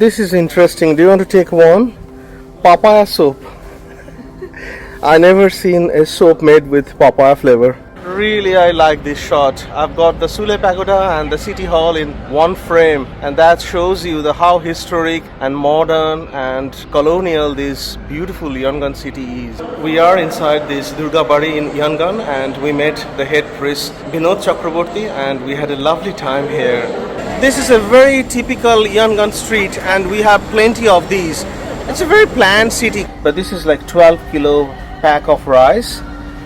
This is interesting. Do you want to take one? Papaya soap. I never seen a soap made with papaya flavor. Really, I like this shot. I've got the Sule Pagoda and the City Hall in one frame, and that shows you how historic and modern and colonial this beautiful Yangon city is. We are inside this Durgabari in Yangon, and we met the head priest Binod Chakraborty, and we had a lovely time here. This is a very typical Yangon street, and we have plenty of these. It's a very planned city, but this is like 12 kilo pack of rice,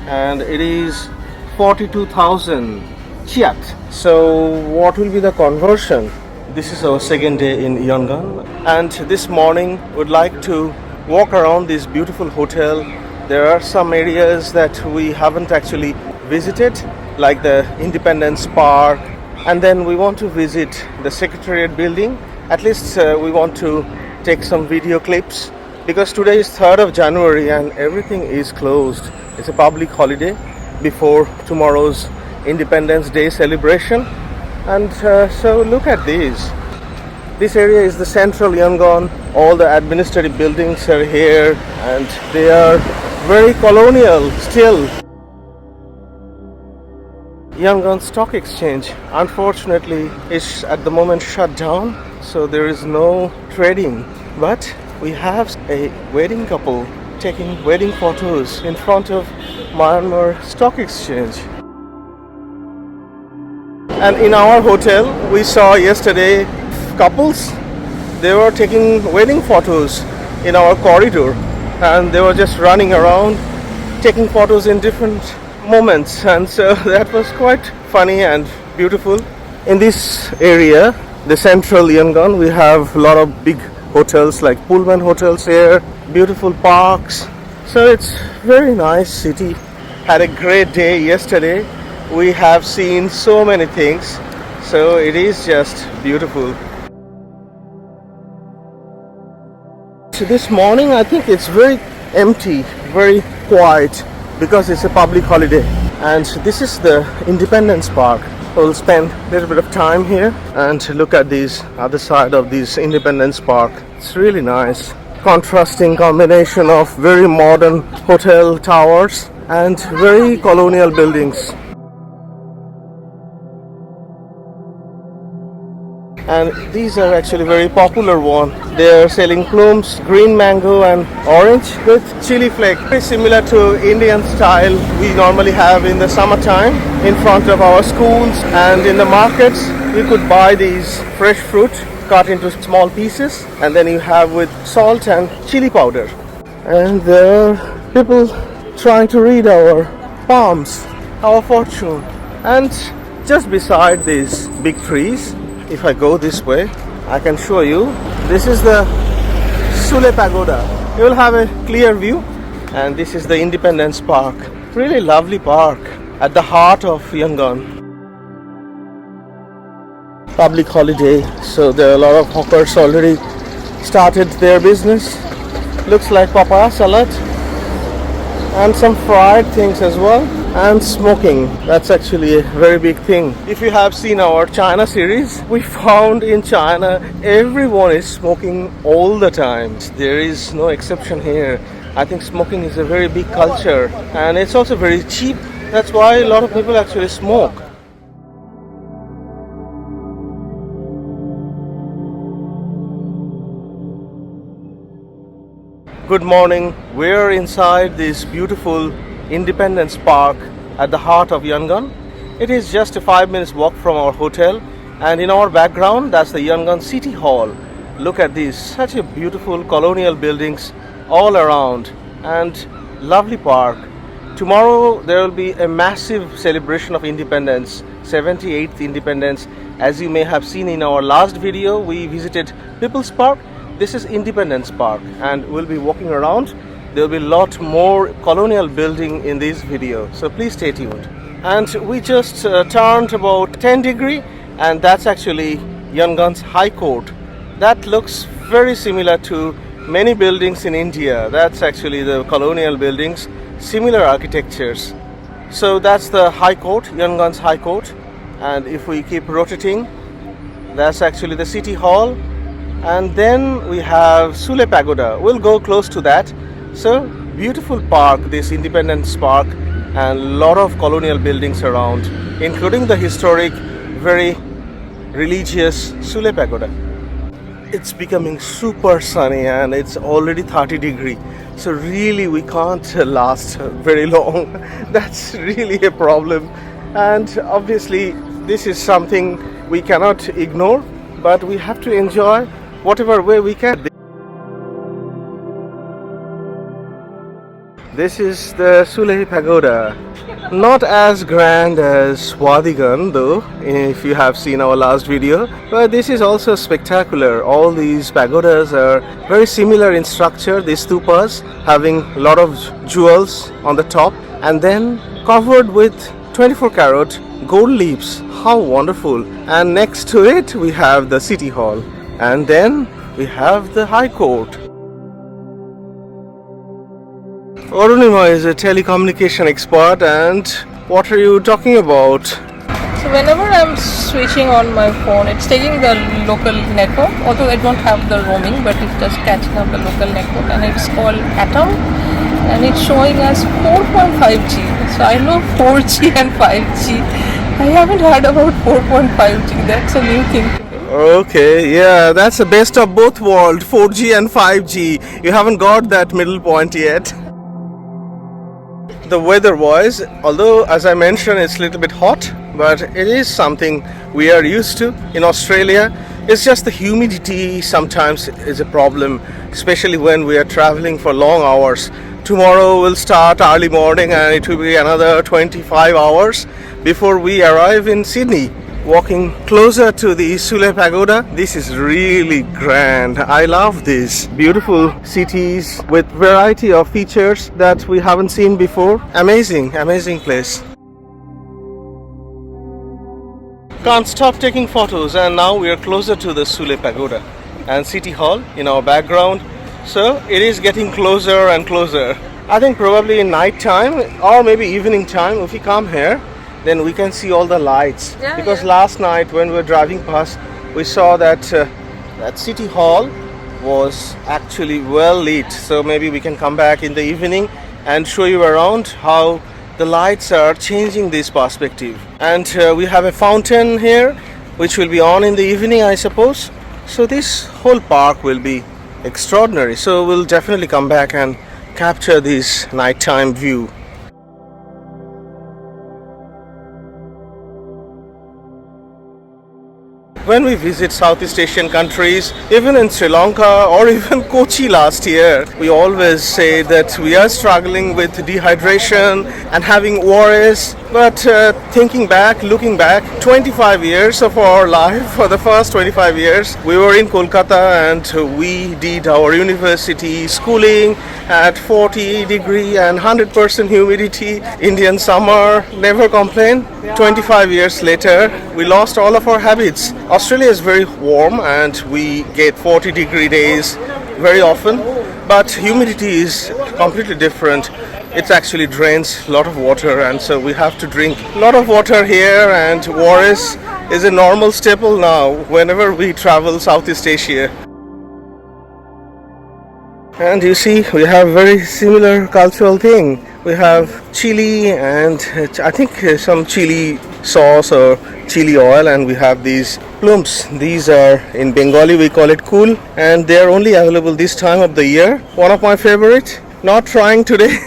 and it is 42,000 chiat. So what will be the conversion? This is our second day in Yangon, and this morning would like to walk around this beautiful hotel. There are some areas that we haven't actually visited, like the Independence Park, and then we want to visit the Secretariat Building. At least we want to take some video clips, because today is 3rd of January and everything is closed. It's a public holiday before tomorrow's Independence Day celebration. And so look at this. This area is the central Yangon. All the administrative buildings are here, and they are very colonial still. Yangon Stock Exchange, unfortunately, is at the moment shut down, so there is no trading. But we have a wedding couple taking wedding photos in front of Myanmar Stock Exchange. And in our hotel, we saw yesterday couples. They were taking wedding photos in our corridor, and they were just running around taking photos in different moments, and so that was quite funny and beautiful. In this area, the central Yangon, we have a lot of big hotels like Pullman hotels here, beautiful parks. So it's very nice city. Had a great day yesterday. We have seen so many things, so it is just beautiful. So this morning I think it's very empty, very quiet, because it's a public holiday. And this is the Independence Park. We'll spend a little bit of time here and look at this other side of this Independence Park. It's really nice. Contrasting combination of very modern hotel towers and very colonial buildings. And these are actually very popular one. They are selling plums, green mango and orange with chili flake. Very similar to Indian style we normally have in the summertime in front of our schools, and in the markets you could buy these fresh fruit cut into small pieces, and then you have with salt and chili powder. And there are people trying to read our palms, our fortune. And just beside these big trees, if I go this way, I can show you. This is the Sule Pagoda. You will have a clear view. And this is the Independence Park. Really lovely park at the heart of Yangon. Public holiday, so there are a lot of hawkers already started their business. Looks like papaya salad and some fried things as well. And smoking, that's actually a very big thing. If you have seen our China series, we found in China everyone is smoking all the time. There is no exception here. I think smoking is a very big culture, and it's also very cheap. That's why a lot of people actually smoke. Good morning. We're inside this beautiful Independence Park at the heart of Yangon. It is just a 5 minutes walk from our hotel, and in our background that's the Yangon City Hall. Look at this, such a beautiful colonial buildings all around, and lovely park. Tomorrow there will be a massive celebration of independence, 78th independence. As you may have seen in our last video, we visited People's Park. This is Independence Park, and we'll be walking around. There will be a lot more colonial building in this video, so please stay tuned. And we just turned about 10 degree, and that's actually Yangon's High Court. That looks very similar to many buildings in India. That's actually the colonial buildings, similar architectures. So that's the High Court, Yangon's High Court. And if we keep rotating, that's actually the City Hall. And then we have Sule Pagoda. We'll go close to that. So beautiful park, this Independence Park, and a lot of colonial buildings around, including the historic, very religious Sule Pagoda. It's becoming super sunny and it's already 30 degree. So really we can't last very long. That's really a problem. And obviously this is something we cannot ignore, but we have to enjoy whatever way we can. This is the Sule Pagoda. Not as grand as Wadigan though, if you have seen our last video, but this is also spectacular. All these pagodas are very similar in structure, these stupas having a lot of jewels on the top and then covered with 24 karat gold leaves. How wonderful. And next to it we have the city hall and then we have the high court. Arunima is a telecommunication expert, and what are you talking about? So whenever I'm switching on my phone, it's taking the local network, although I don't have the roaming, but it's just catching up the local network, and it's called Atom, and it's showing us 4.5G. So I know 4G and 5G. I haven't heard about 4.5G. That's a new thing to me. Okay, yeah, that's the best of both worlds, 4G and 5G. You haven't got that middle point yet. The weather wise, although as I mentioned it's a little bit hot, but it is something we are used to in Australia. It's just the humidity sometimes is a problem, especially when we are traveling for long hours. Tomorrow we'll start early morning and it will be another 25 hours before we arrive in Sydney. Walking closer to the Sule Pagoda, this is really grand. I love these beautiful cities with variety of features that we haven't seen before. Amazing, amazing place. Can't stop taking photos, and now we are closer to the Sule Pagoda and City Hall in our background. So it is getting closer and closer. I think probably in night time or maybe evening time, if we come here, then we can see all the lights. Because last night when we were driving past, we saw that that City Hall was actually well lit. So maybe we can come back in the evening and show you around how the lights are changing this perspective. And we have a fountain here which will be on in the evening, I suppose. So this whole park will be extraordinary. So we'll definitely come back and capture this nighttime view. When we visit Southeast Asian countries, even in Sri Lanka or even Kochi last year, we always say that we are struggling with dehydration and having worries. But thinking back, looking back, 25 years of our life, for the first 25 years, we were in Kolkata and we did our university schooling at 40 degree and 100% humidity. Indian summer, never complain. 25 years later, we lost all of our habits. Australia is very warm and we get 40 degree days very often, but humidity is completely different. It actually drains a lot of water, and so we have to drink a lot of water here, and Walrus is a normal staple now whenever we travel Southeast Asia. And you see, we have very similar cultural thing. We have chili and I think some chili sauce or chili oil, and we have these plums. These are, in Bengali we call it kul, and they are only available this time of the year. One of my favorite. Not trying today.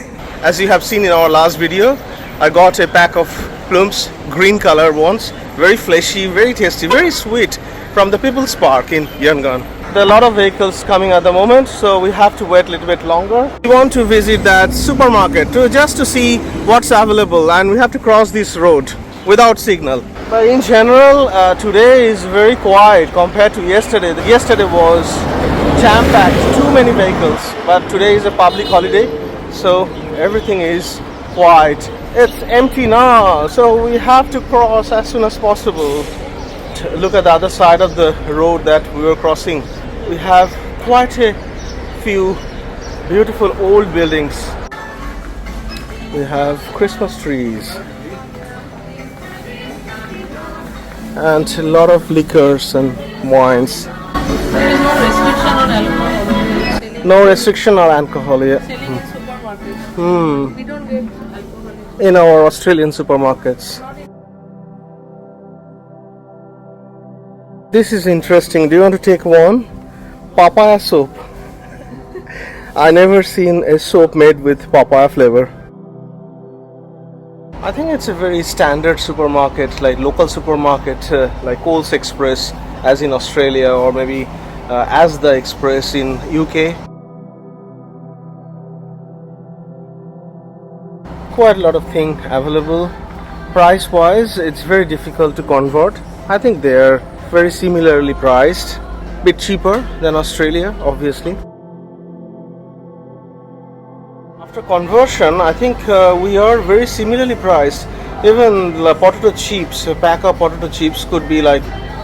As you have seen in our last video, I got a pack of plums, green color ones, very fleshy, very tasty, very sweet, from the People's Park in Yangon. There are a lot of vehicles coming at the moment, so we have to wait a little bit longer. We want to visit that supermarket just to see what's available, and we have to cross this road without signal. But in general, today is very quiet compared to yesterday. Yesterday was jam-packed, too many vehicles, but today is a public holiday, so everything is quiet. It's empty now, so we have to cross as soon as possible. Look at the other side of the road that we were crossing. We have quite a few beautiful old buildings. We have Christmas trees and a lot of liquors and wines. There is no No restriction on alcohol, yeah. Selling in supermarkets. Hmm. We don't get alcohol In our Australian supermarkets. This is interesting. Do you want to take one? Papaya soap. I never seen a soap made with papaya flavor. I think it's a very standard supermarket, like local supermarket, like Coles Express, as in Australia, or maybe as the Express in UK. Quite a lot of things available. Price wise, it's very difficult to convert. I think they're very similarly priced, bit cheaper than Australia, obviously. After conversion, I think we are very similarly priced. Even the potato chips, a pack of potato chips could be like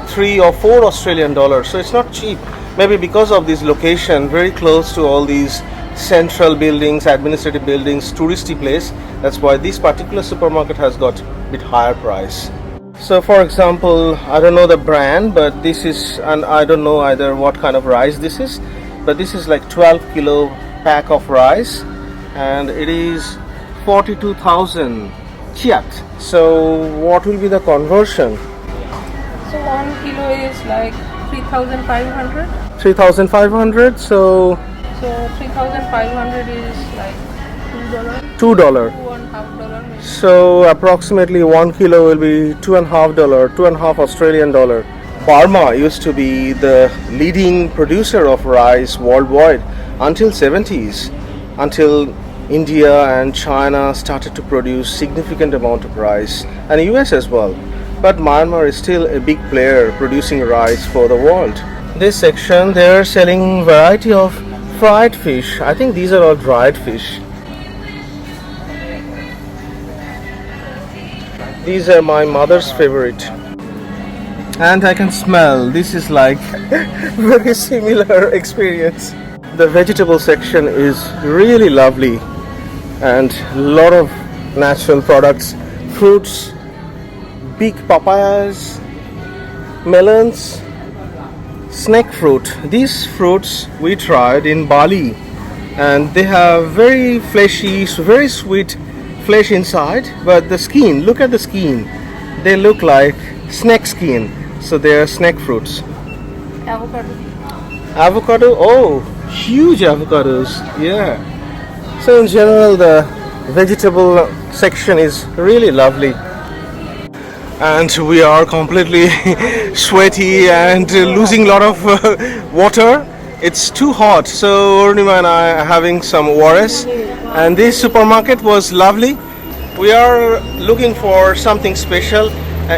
3 or 4 Australian dollars, so it's not cheap. Maybe because of this location, very close to all these central buildings, administrative buildings, touristy place. That's why this particular supermarket has got a bit higher price. So for example, I don't know the brand, but this is, and I don't know either what kind of rice this is, but this is like 12 kilo pack of rice, and it is 42,000 kyat. So what will be the conversion? So 1 kilo is like 3,500. 3,500. So 3,500 is like $2. $2. $2.50 maybe. So approximately 1 kilo will be $2.50, 2.5 Australian dollar. Burma used to be the leading producer of rice worldwide until 70s, until India and China started to produce significant amount of rice, and US as well. But Myanmar is still a big player producing rice for the world. This section, they are selling variety of fried fish. I think these are all dried fish. These are my mother's favorite. And I can smell, this is like very similar experience. The vegetable section is really lovely, and a lot of natural products, fruits, big papayas, melons, snake fruit. These fruits we tried in Bali, and they have very fleshy, very sweet flesh inside, but the skin, look at the skin, they look like snake skin, so they are snake fruits. Avocado, oh, huge avocados, yeah. So in general the vegetable section is really lovely. And we are completely sweaty and losing a lot of water. It's too hot, so Ornima and I are having some ORS, and this supermarket was lovely. We are looking for something special.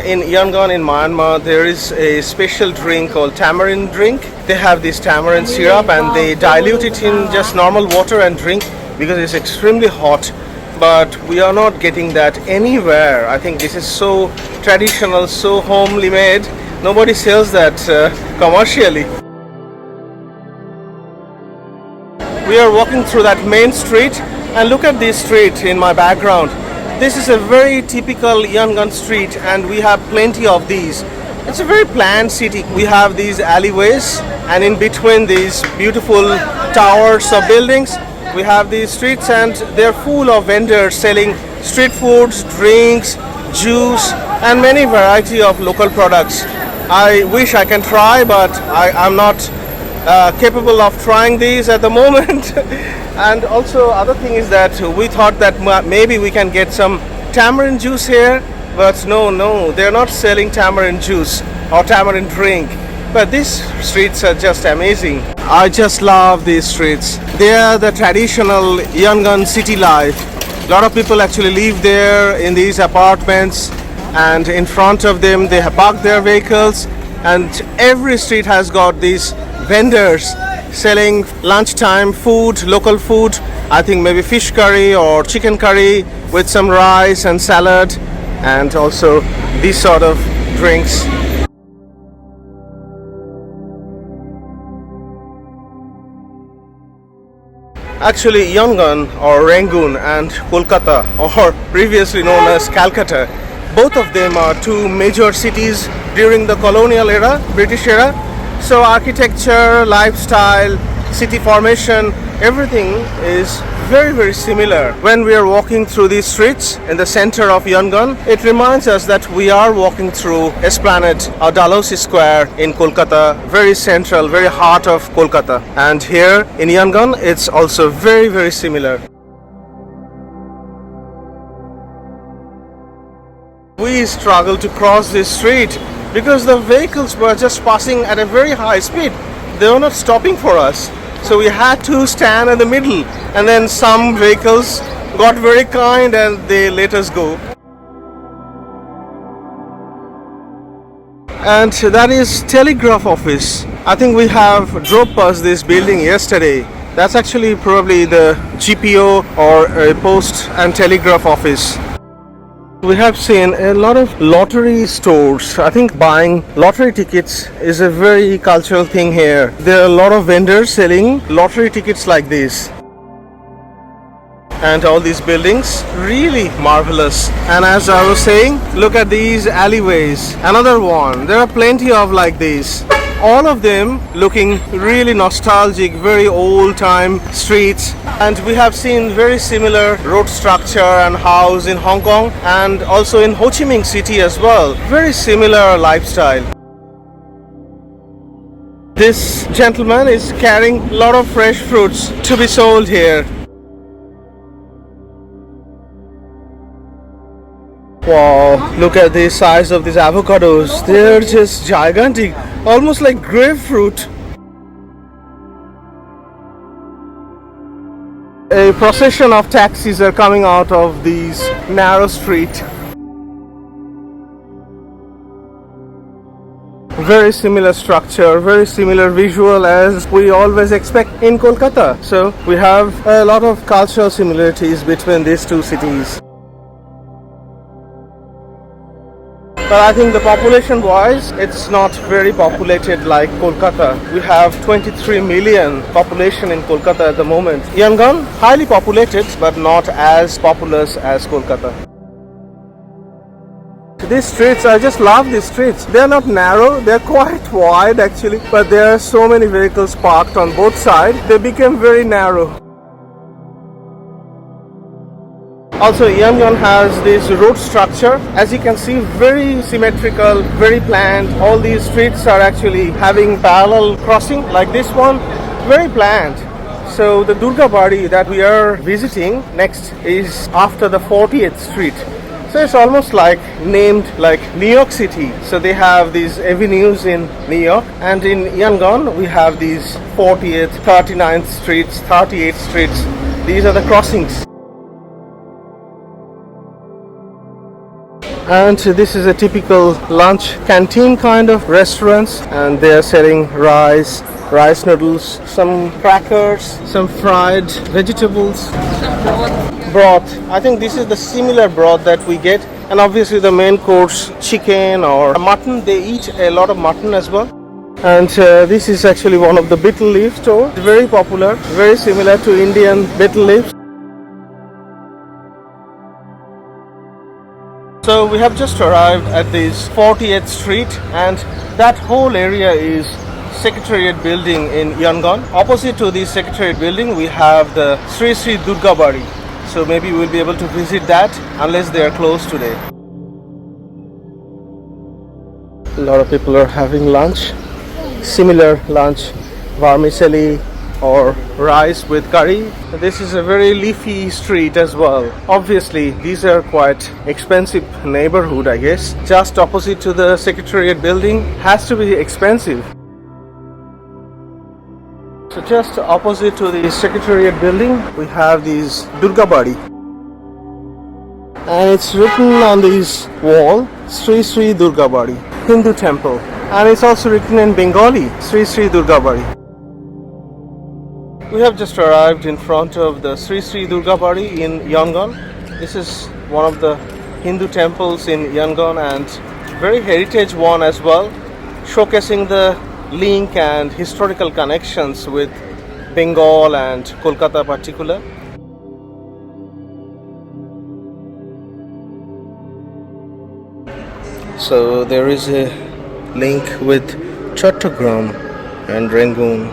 In Yangon in Myanmar, there is a special drink called tamarind drink. They have this tamarind syrup and they dilute it in just normal water and drink because it's extremely hot. But we are not getting that anywhere. I think this is so traditional, so homely made. Nobody sells that commercially. We are walking through that main street, and look at this street in my background. This is a very typical Yangon street, and we have plenty of these. It's a very planned city. We have these alleyways, and in between these beautiful towers of buildings, we have these streets, and they're full of vendors selling street foods, drinks, juice, and many variety of local products. I wish I can try, but I'm not capable of trying these at the moment. And also other thing is that we thought that maybe we can get some tamarind juice here, but no, they're not selling tamarind juice or tamarind drink. But these streets are just amazing. I just love these streets. They are the traditional Yangon city life. A lot of people actually live there in these apartments, and in front of them they have parked their vehicles, and every street has got these vendors selling lunchtime food, local food. I think maybe fish curry or chicken curry with some rice and salad, and also these sort of drinks. Actually, Yangon or Rangoon and Kolkata, or previously known as Calcutta, both of them are two major cities during the colonial era, British era. So architecture, lifestyle, city formation, everything is very, very similar. When we are walking through these streets in the center of Yangon, it reminds us that we are walking through Esplanade or Dalhousie Square in Kolkata, very central, very heart of Kolkata. And here in Yangon, it's also very, very similar. We struggled to cross this street because the vehicles were just passing at a very high speed. They were not stopping for us. So we had to stand in the middle, and then some vehicles got very kind and they let us go. And that is telegraph office. I think we have drove past this building yesterday. That's actually probably the GPO or a post and telegraph office. We have seen a lot of lottery stores. I think buying lottery tickets is a very cultural thing here. There are a lot of vendors selling lottery tickets like this. And all these buildings, really marvelous. And as I was saying, look at these alleyways. Another one. There are plenty of like these. All of them looking really nostalgic, very old time streets. And we have seen very similar road structure and house in Hong Kong and also in Ho Chi Minh City as well. Very similar lifestyle. This gentleman is carrying a lot of fresh fruits to be sold here. Wow, look at the size of these avocados. They're just gigantic, almost like grapefruit. A procession of taxis are coming out of this narrow street. Very similar structure, very similar visual as we always expect in Kolkata. So we have a lot of cultural similarities between these two cities. But I think the population wise, it's not very populated like Kolkata. We have 23 million population in Kolkata at the moment. Yangon, highly populated, but not as populous as Kolkata. These streets, I just love these streets. They're not narrow, they're quite wide actually, but there are so many vehicles parked on both sides, they became very narrow. Also, Yangon has this road structure. As you can see, very symmetrical, very planned. All these streets are actually having parallel crossing like this one. Very planned. So the Durgabari that we are visiting next is after the 40th Street. So it's almost like named like New York City. So they have these avenues in New York, and in Yangon we have these 40th, 39th Streets, 38th Streets. These are the crossings. And this is a typical lunch canteen kind of restaurants, and they are selling rice noodles, some crackers, some fried vegetables, some broth. I think this is the similar broth that we get, and obviously the main course chicken or mutton. They eat a lot of mutton as well. And this is actually one of the betel leaf stores, very popular, very similar to Indian betel leaves. So we have just arrived at this 40th Street, and that whole area is Secretariat Building in Yangon. Opposite to the Secretariat Building we have the Sri Sri Durgabari. So maybe we'll be able to visit that unless they are closed today. A lot of people are having lunch. Similar lunch, vermicelli or rice with curry. This is a very leafy street as well. Obviously these are quite expensive neighborhood, I guess. Just opposite to the Secretariat Building has to be expensive. So just opposite to the Secretariat Building we have these Durgabari, and it's written on this wall Sri Sri Durgabari Hindu temple, and it's also written in Bengali Sri Sri Durgabari. We have just arrived in front of the Sri Sri Durgabari in Yangon. This is one of the Hindu temples in Yangon, and very heritage one as well, showcasing the link and historical connections with Bengal and Kolkata particular. So there is a link with Chattogram and Rangoon.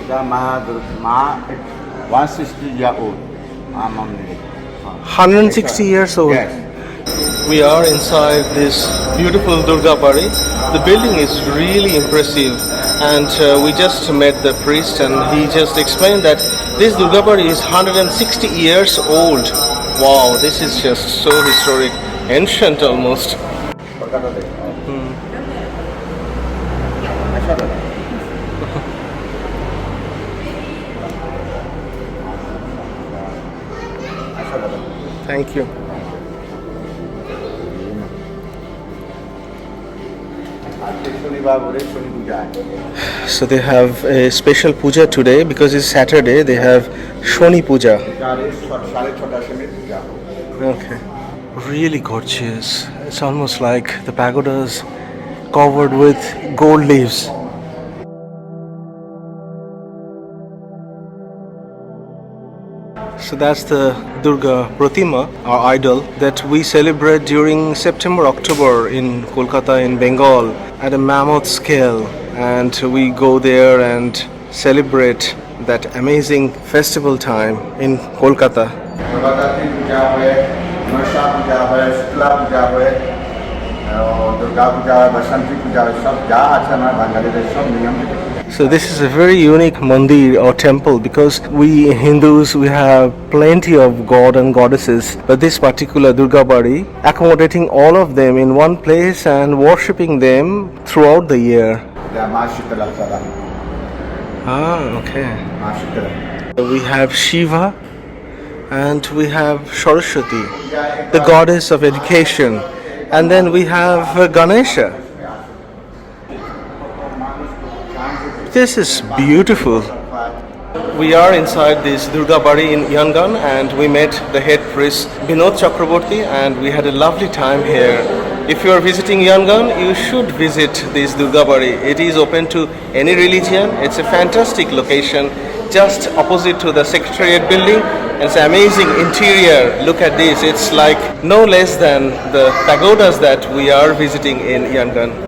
The Ma 160-year old. 160 years old. Yes. We are inside this beautiful Durgabari. The building is really impressive, and we just met the priest, and he just explained that this Durgabari is 160 years old. Wow, this is just so historic, ancient almost. Thank you. So they have a special puja today because it's Saturday. They have Shoni puja. Okay. Really gorgeous. It's almost like the pagodas covered with gold leaves. So that's the Durga Pratima, our idol, that we celebrate during September-October in Kolkata in Bengal at a mammoth scale, and we go there and celebrate that amazing festival time in Kolkata. So this is a very unique mandir or temple because we Hindus, we have plenty of god and goddesses, but this particular Durgabari accommodating all of them in one place and worshipping them throughout the year. Ah, okay. We have Shiva and we have Saraswati, the goddess of education, and then we have Ganesha. This is beautiful. We are inside this Durgabari in Yangon, and we met the head priest Binod Chakraborty, and we had a lovely time here. If you are visiting Yangon, you should visit this Durgabari. It is open to any religion. It's a fantastic location, just opposite to the Secretariat Building. It's an amazing interior. Look at this. It's like no less than the pagodas that we are visiting in Yangon.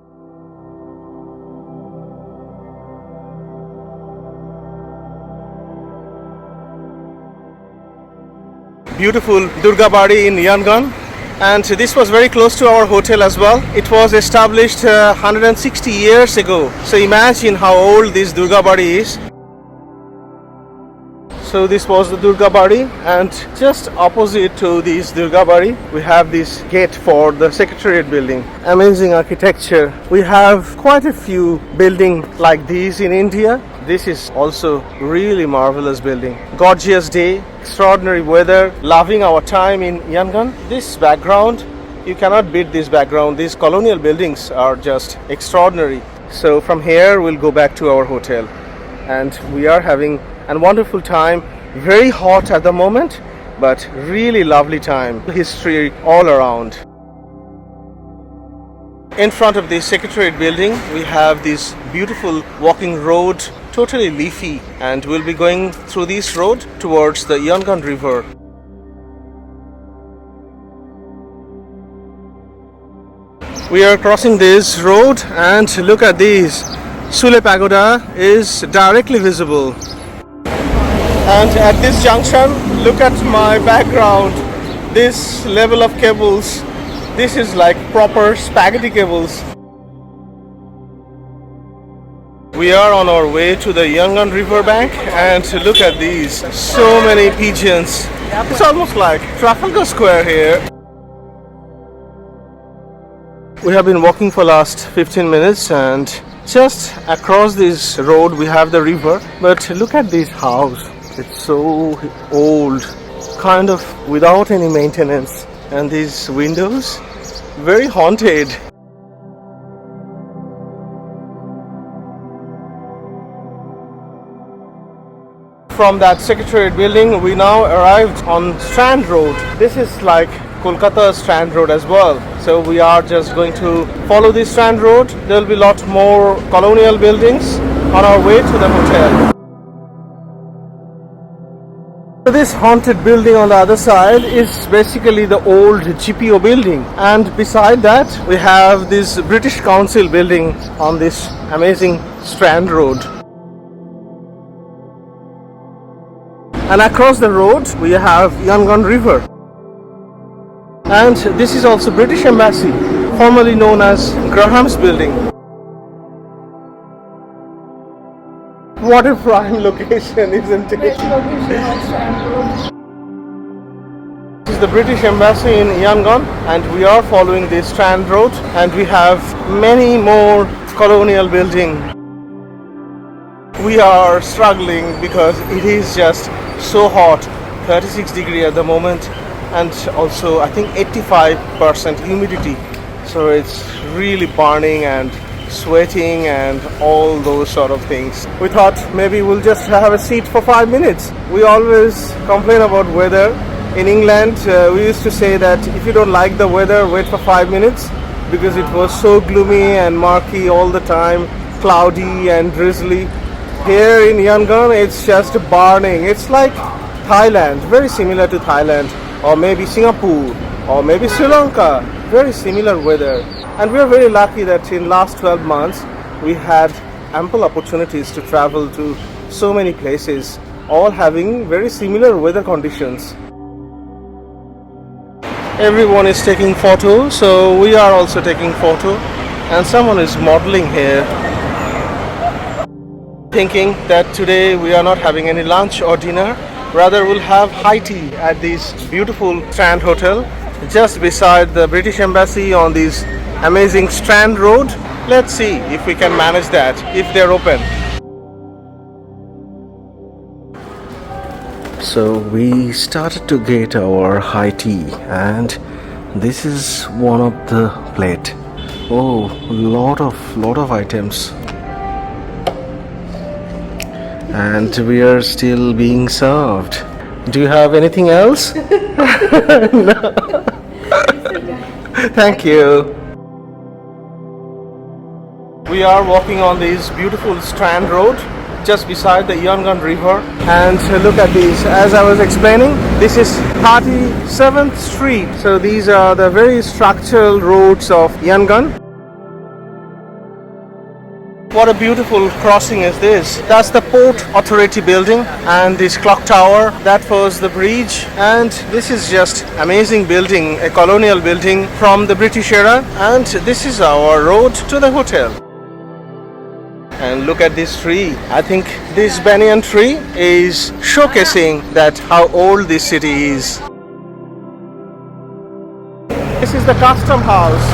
Beautiful Durgabari in Yangon, and this was very close to our hotel as well. It was established 160 years ago, so imagine how old this Durgabari is. So this was the Durgabari, and just opposite to this Durgabari we have this gate for the Secretariat Building. Amazing architecture. We have quite a few buildings like these in India. This is also really marvelous building. Gorgeous day, extraordinary weather, loving our time in Yangon. This background, you cannot beat this background. These colonial buildings are just extraordinary. So from here we'll go back to our hotel, and we are having a wonderful time. Very hot at the moment, but really lovely time. History all around. In front of the Secretariat Building we have this beautiful walking road, totally leafy, and we'll be going through this road towards the Yangon River. We are crossing this road, and look at this. Sule Pagoda is directly visible. And at this junction, look at my background. This level of cables, this is like proper spaghetti cables. We are on our way to the Yangon river bank, and look at these. So many pigeons. It's almost like Trafalgar Square here. We have been walking for last 15 minutes, and just across this road we have the river. But look at this house. It's so old, kind of without any maintenance. And these windows, very haunted. From that Secretariat Building, we now arrived on Strand Road. This is like Kolkata Strand Road as well. So we are just going to follow this Strand Road. There will be a lot more colonial buildings on our way to the hotel. So this haunted building on the other side is basically the old GPO building, and beside that we have this British Council building on this amazing Strand Road. And across the road we have Yangon River. And this is also British Embassy, formerly known as Graham's Building. What a prime location, isn't it? Best location on Strand Road. This is the British Embassy in Yangon, and we are following the Strand Road, and we have many more colonial buildings. We are struggling because it is just so hot, 36 degrees at the moment, and also I think 85% humidity, so it's really burning and sweating and all those sort of things. We thought maybe we'll just have a seat for 5 minutes. We always complain about weather. In England, we used to say that if you don't like the weather, wait for 5 minutes, because it was so gloomy and murky all the time, cloudy and drizzly. Here in Yangon, it's just burning. It's like Thailand, very similar to Thailand, or maybe Singapore, or maybe Sri Lanka. Very similar weather. And we are very lucky that in last 12 months we had ample opportunities to travel to so many places, all having very similar weather conditions. Everyone is taking photo, so we are also taking photo, and someone is modeling here, thinking that today we are not having any lunch or dinner, rather we'll have high tea at this beautiful Strand Hotel just beside the British Embassy on this amazing Strand Road. Let's see if we can manage that, if they're open. So we started to get our high tea, and this is one of the plate. Oh, lot of items, and we are still being served. Do you have anything else? No. Thank you. We are walking on this beautiful Strand Road just beside the Yangon River, and look at these. As I was explaining, this is 37th Street. So these are the very structural roads of Yangon. What a beautiful crossing is this. That's the Port Authority building, and this clock tower, that was the bridge, and this is just amazing building, a colonial building from the British era, and this is our road to the hotel. And look at this tree. I think this banyan tree is showcasing that how old this city is. This is the custom house.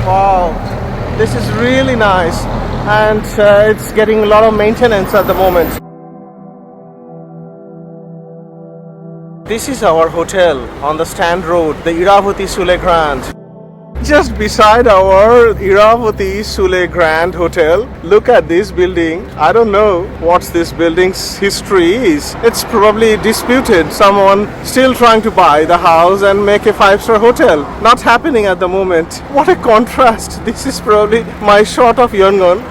Wow, this is really nice, and it's getting a lot of maintenance at the moment. This is our hotel on the Strand Road, the Iravati Sule Grand. Just beside our Iravati Sule Grand Hotel, look at this building. I don't know what this building's history is. It's probably disputed. Someone still trying to buy the house and make a 5-star hotel. Not happening at the moment. What a contrast. This is probably my shot of Yangon.